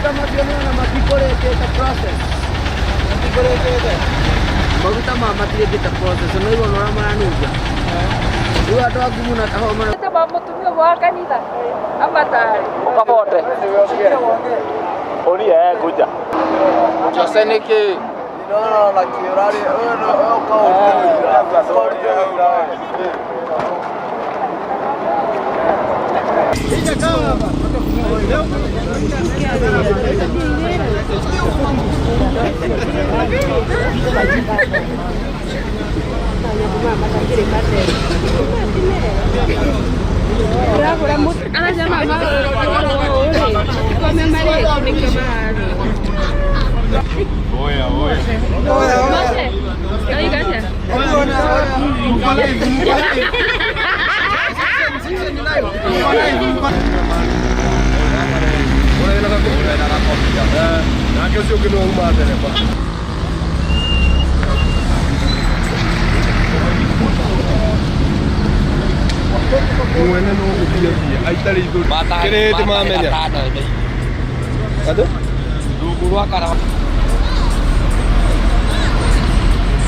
mafuta mationa matikorete process. Matikorete. Mafuta matikorete process. No ibo no ramanuja. Ndio watu wagumu na taho mana. Ete mamutumio wa kanitha. Amatari. Ukapote. Oli kuja. Joseniki. No, la kirari. No,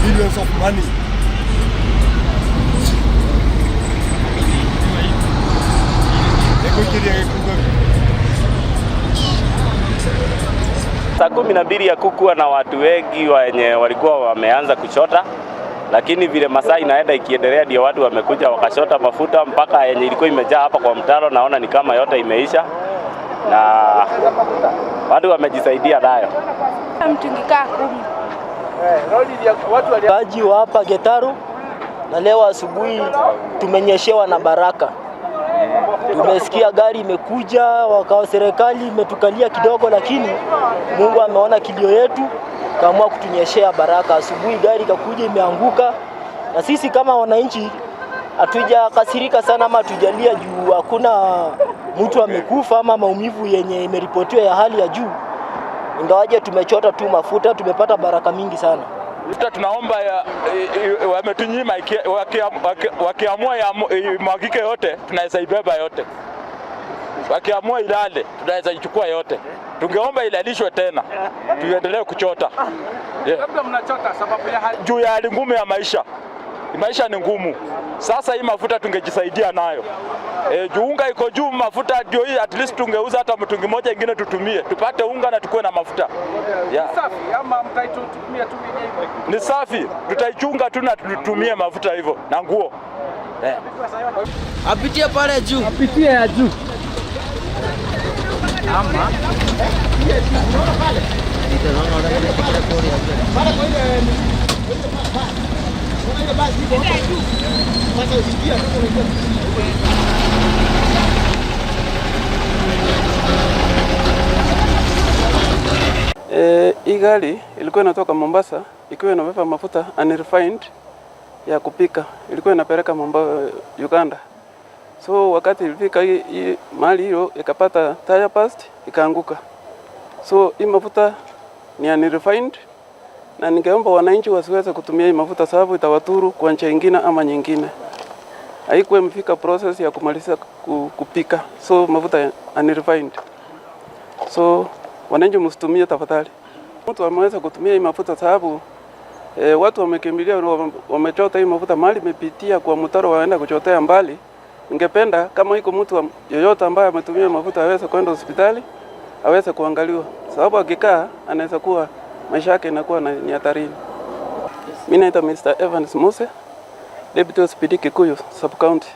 billions of money. Saa 12 ya kukuwa na watu wengi wenye walikuwa wameanza kuchota, lakini vile masaa inaenda ikiendelea ndio watu wamekuja wakashota mafuta mpaka yenye ilikuwa imejaa hapa kwa mtaro, naona ni kama yote imeisha na watu wamejisaidia nayo. Mtungikaa 10. Waji wa hapa Gitaru na leo asubuhi tumenyeshewa na baraka. Tumesikia gari imekuja, wakao serikali imetukalia kidogo, lakini Mungu ameona kilio yetu, kaamua kutunyeshea baraka. Asubuhi gari ikakuja imeanguka, na sisi kama wananchi hatujakasirika sana ama tujalia juu hakuna mtu amekufa ama maumivu yenye imeripotiwa ya hali ya juu. Ingawaje tumechota tu mafuta, tumepata baraka mingi sana. Tunaomba wametunyima wakiamua mwagike yote tunaweza ibeba yote. Wakiamua ilale tunaweza ichukua yote. Tungeomba ilalishwe tena. Tuendelee kuchota. Labda mnachota sababu ya hali juu ya hali ngumu ya maisha. Maisha ni ngumu. Sasa hii mafuta tungejisaidia nayo. Juu unga iko juu, mafuta ndio hii, at least tungeuza hata mtungi moja ingine tutumie. Tupate unga na tukue na mafuta. Yeah. Safi ama mtaitumia tu hivyo? Ni safi, tutaichunga tu na tutumie mafuta hivyo na nguo. Apitie pale juu. Apitie ya juu. Ama hii gari ilikuwa inatoka Mombasa ikiwa inabeba mafuta unrefined ya kupika, ilikuwa inapeleka Uganda. So wakati ilifika hii mahali hiyo ikapata tire burst ikaanguka. So hii mafuta ni unrefined na ningeomba wananchi wasiweze kutumia hii mafuta sababu itawadhuru kwa njia nyingine ama nyingine. Haikuwa imefika process ya kumaliza kupika. So mafuta unrefined. So wananchi msitumie tafadhali. Mtu ameweza kutumia hii mafuta sababu watu wamekimbilia wamechota hii mafuta mali imepitia kwa mtaro waenda kuchotea mbali. Ningependa kama iko mtu yoyote ambaye ametumia mafuta aweze kwenda hospitali aweze kuangaliwa. Sababu akikaa anaweza kuwa maisha yake inakuwa ni hatarini. Mimi naitwa Mr. Evans Muse, Deputy Hospital Kikuyu Sub County.